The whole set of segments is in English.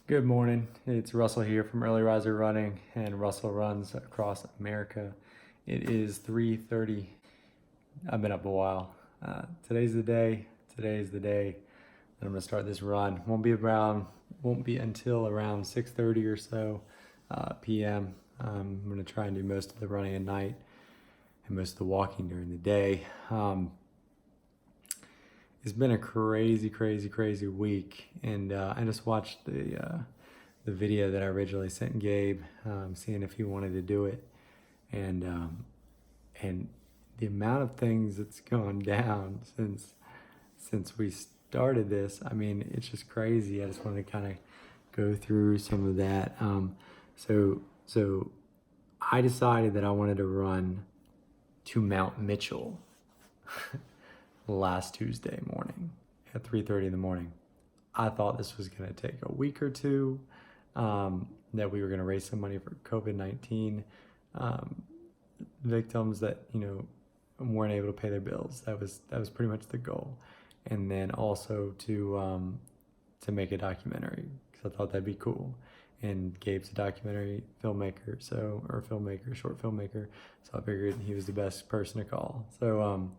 Good morning. It's Russell here from Early Riser Running, and Russell runs across America. It is 3:30. I've been up a while. Today's the day. Today's the day that I'm gonna start this run. Won't be until around 6:30 or so p.m. I'm gonna try and do most of the running at night and most of the walking during the day. It's been a crazy week, and I just watched the video that I originally sent Gabe, seeing if he wanted to do it, and the amount of things that's gone down since we started this. I mean, it's just crazy. I just wanted to kind of go through some of that. So I decided that I wanted to run to Mount Mitchell last Tuesday morning at 3:30 in the morning. I thought this was going to take a week or two, that we were going to raise some money for COVID-19 victims that weren't able to pay their bills. That was pretty much the goal, and then also to make a documentary, because I thought that'd be cool. And Gabe's a documentary filmmaker, short filmmaker, so I figured he was the best person to call. So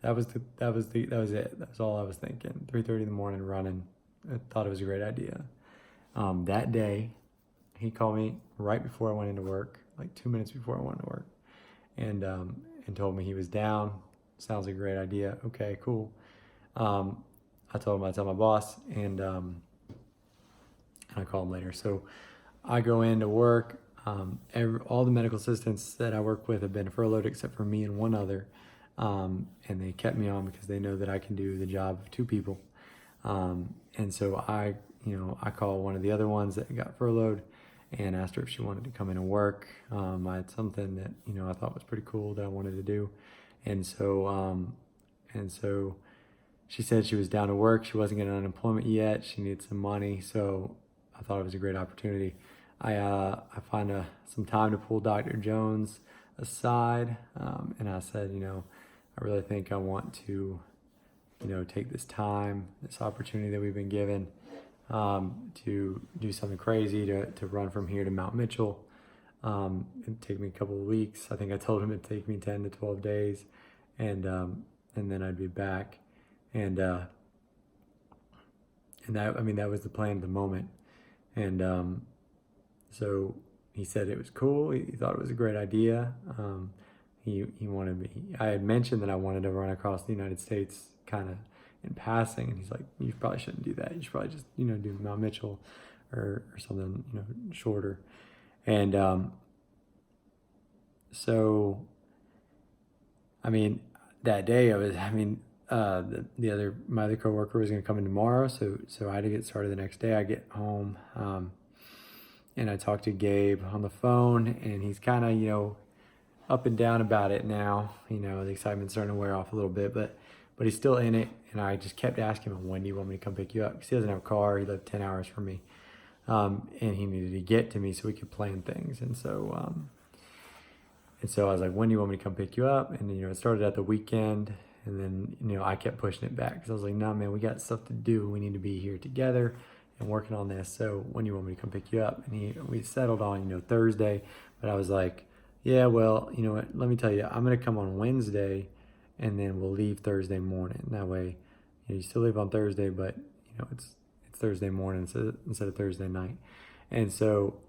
that was it. That's all I was thinking. 3:30 in the morning running. I thought it was a great idea. That day, he called me right before I went into work, like 2 minutes before I went to work, and told me he was down. Sounds like a great idea. Okay, cool. I told him I'd tell my boss, and I call him later. So I go into work. All the medical assistants that I work with have been furloughed except for me and one other. And they kept me on because they know that I can do the job of two people. And so I called one of the other ones that got furloughed and asked her if she wanted to come in and work. I had something that, I thought was pretty cool that I wanted to do. And so she said she was down to work. She wasn't getting unemployment yet. She needed some money. So I thought it was a great opportunity. I find some time to pull Dr. Jones aside. And I said, I really think I want to, take this time, this opportunity that we've been given, to do something crazy, to run from here to Mount Mitchell. It'd take me a couple of weeks. I think I told him it'd take me 10 to 12 days, and then I'd be back. And that was the plan at the moment. And so he said it was cool. He thought it was a great idea. He wanted me. I had mentioned that I wanted to run across the United States, kind of in passing, and he's like, "You probably shouldn't do that. You should probably just, do Mount Mitchell, or something, shorter." And so, that day my other coworker was going to come in tomorrow, so I had to get started the next day. I get home, and I talked to Gabe on the phone, and he's kind of, up and down about it now. The excitement's starting to wear off a little bit, but he's still in it. And I just kept asking him, when do you want me to come pick you up? Because he doesn't have a car. He lived 10 hours from me. And he needed to get to me so we could plan things. And so I was like, when do you want me to come pick you up? And, it started at the weekend. And then, I kept pushing it back because I was like, no, man, we got stuff to do. We need to be here together and working on this. So when do you want me to come pick you up? And we settled on, Thursday. But I was like, yeah, well, you know what? Let me tell you, I'm going to come on Wednesday, and then we'll leave Thursday morning. That way, you still leave on Thursday, but, it's Thursday morning instead of Thursday night. And so,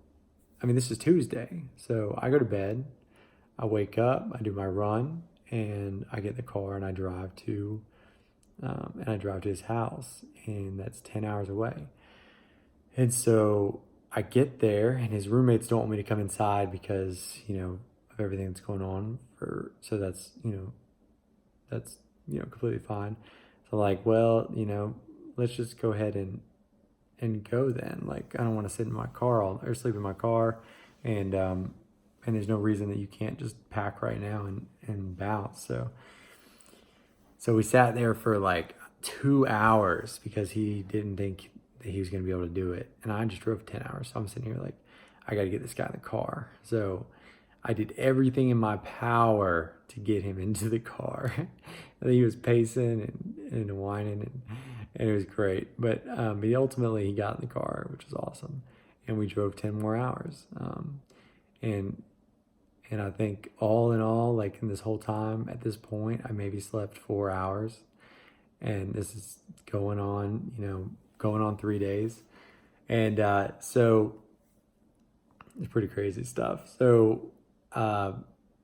this is Tuesday. So I go to bed, I wake up, I do my run, and I get in the car and I drive to his house, and that's 10 hours away. And so I get there, and his roommates don't want me to come inside because, of everything that's going on. So that's completely fine. So like, well, let's just go ahead and go then. Like, I don't want to sit in my car or sleep in my car, and there's no reason that you can't just pack right now and bounce. So we sat there for like 2 hours because he didn't think that he was going to be able to do it. And I just drove 10 hours. So I'm sitting here like, I got to get this guy in the car. So I did everything in my power to get him into the car. And he was pacing and whining, and it was great. But ultimately he got in the car, which was awesome, and we drove 10 more hours. And I think all in all, like in this whole time at this point, I maybe slept 4 hours, and this is going on, going on 3 days, and so it's pretty crazy stuff. So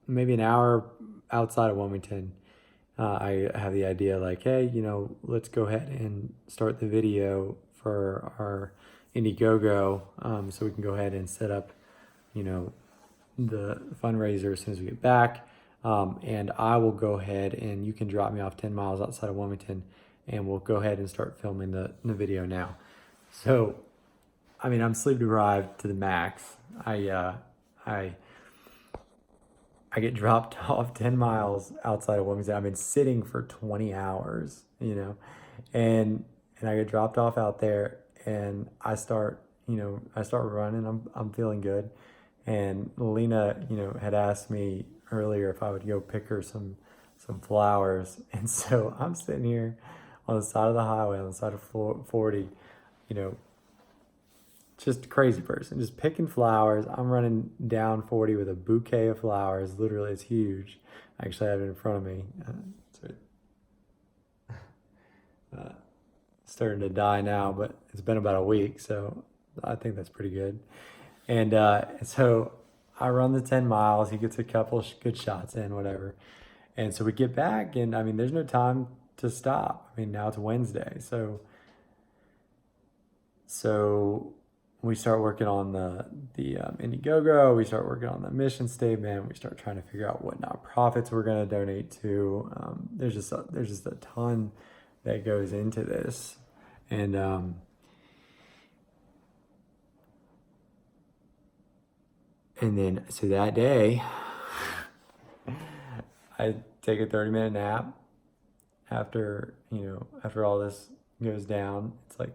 maybe an hour outside of Wilmington, I have the idea like, hey, let's go ahead and start the video for our Indiegogo, so we can go ahead and set up, the fundraiser as soon as we get back. And I will go ahead and you can drop me off 10 miles outside of Wilmington, and we'll go ahead and start filming the video now. So, I mean, I'm sleep deprived to the max. I get dropped off 10 miles outside of Wilmington. I've been sitting for 20 hours, and I get dropped off out there, and I start running. I'm feeling good. And Lena, had asked me earlier if I would go pick her some flowers. And so I'm sitting here on the side of the highway, on the side of 40, just a crazy person, just picking flowers. I'm running down 40 with a bouquet of flowers. Literally, it's huge. I actually have it in front of me. Starting to die now, but it's been about a week, so I think that's pretty good. And so I run the 10 miles. He gets a couple good shots in, whatever. And so we get back, and I mean, there's no time to stop. I mean, now it's Wednesday, so we start working on the Indiegogo. We start working on the mission statement. We start trying to figure out what nonprofits we're going to donate to. There's just a ton that goes into this, and then so that day, I take a 30-minute nap after all this goes down. It's like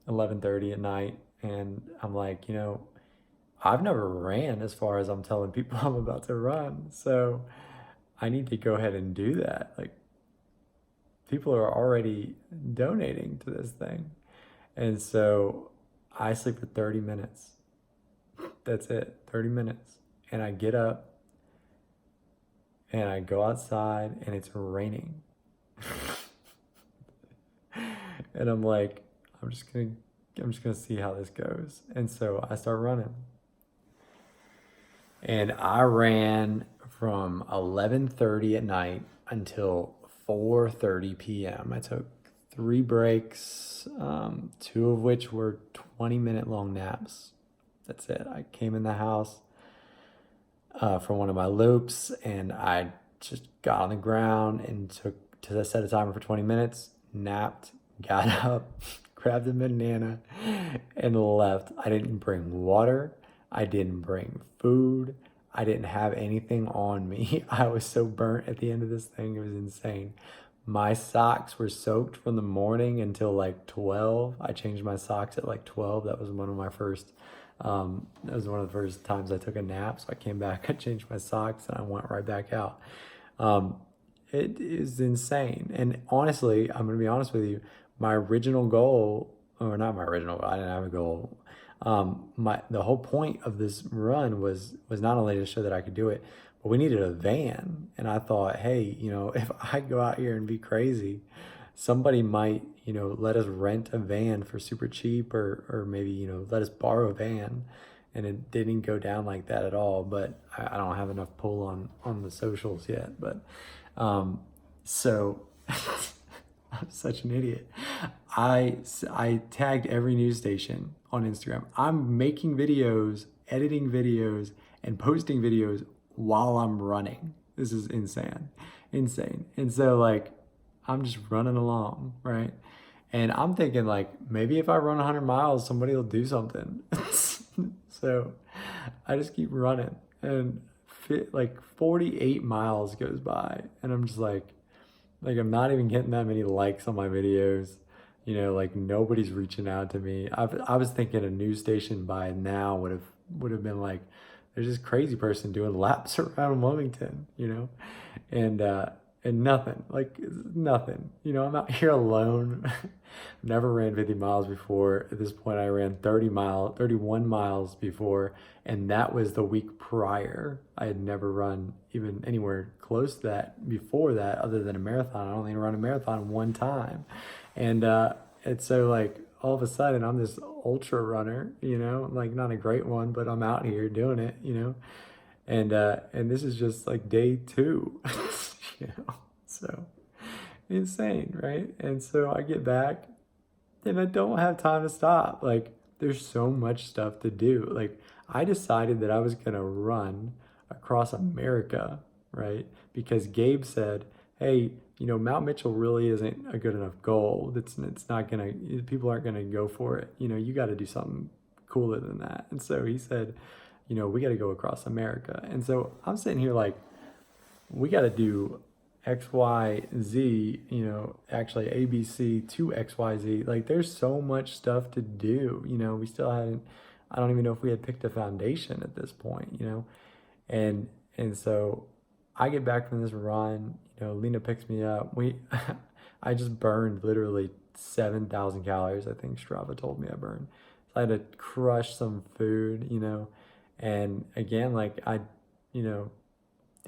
11:30 at night, and I'm like, I've never ran as far as I'm telling people I'm about to run, so I need to go ahead and do that. Like, people are already donating to this thing, and so I sleep for 30 minutes. That's it, 30 minutes, and I get up and I go outside, and it's raining. And I'm like, I'm just gonna see how this goes. And so I start running. And I ran from 11:30 at night until 4:30 p.m. I took 3 breaks, 2 of which were 20-minute long naps. That's it. I came in the house from one of my loops, and I just got on the ground and set a timer for 20 minutes, napped, got up, grabbed a banana, and left. I didn't bring water. I didn't bring food. I didn't have anything on me. I was so burnt at the end of this thing. It was insane. My socks were soaked from the morning until like 12. I changed my socks at like 12. That was one of the first times I took a nap. So I came back, I changed my socks, and I went right back out. It is insane. And honestly, I'm going to be honest with you, my original goal, or not my original goal, I didn't have a goal. The whole point of this run was not only to show that I could do it, but we needed a van. And I thought, hey, if I go out here and be crazy, somebody might, let us rent a van for super cheap, or maybe, let us borrow a van. And it didn't go down like that at all, but I don't have enough pull on the socials yet. But so I'm such an idiot. I tagged every news station on Instagram. I'm making videos, editing videos, and posting videos while I'm running. This is insane. And so like, I'm just running along, right? And I'm thinking like, maybe if I run 100 miles, somebody will do something. So I just keep running, and like 48 miles goes by, and I'm just like I'm not even getting that many likes on my videos. Like nobody's reaching out to me. I was thinking a news station by now would have been like, there's this crazy person doing laps around Wilmington, and and nothing, like nothing. You know, I'm out here alone. Never ran 50 miles before. At this point, I ran 31 miles before, and that was the week prior. I had never run even anywhere close to that before that, other than a marathon. I only run a marathon one time, and so like all of a sudden, I'm this ultra runner. You know, like not a great one, but I'm out here doing it. You know, and this is just like day 2. You know, so insane, right? And so I get back and I don't have time to stop. Like there's so much stuff to do. Like I decided that I was gonna run across America, right? Because Gabe said, hey, you know, Mount Mitchell really isn't a good enough goal. It's not gonna, people aren't gonna go for it. You know, you got to do something cooler than that. And so he said, you know, we got to go across America. And so I'm sitting here like, we got to do X, Y, Z, you know, actually ABC to X, Y, Z. Like there's so much stuff to do, you know, we still haven't, I don't even know if we had picked a foundation at this point, you know, and so I get back from this run, you know, Lena picks me up. I just burned literally 7,000 calories. I think Strava told me I burned. So I had to crush some food, you know, and again, like you know,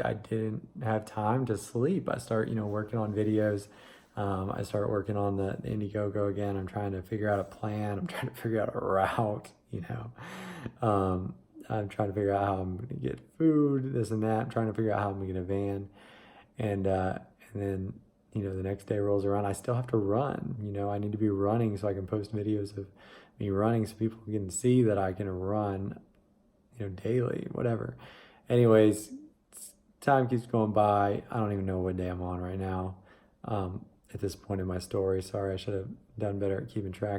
I didn't have time to sleep. I start, you know, working on videos. I start working on the Indiegogo again. I'm trying to figure out a plan. I'm trying to figure out a route, you know. I'm trying to figure out how I'm going to get food, this and that. I'm trying to figure out how I'm going to get a van. And then, you know, the next day rolls around. I still have to run. You know, I need to be running so I can post videos of me running so people can see that I can run, you know, daily, whatever. Anyways, time keeps going by. I don't even know what day I'm on right now at this point in my story. Sorry, I should have done better at keeping track.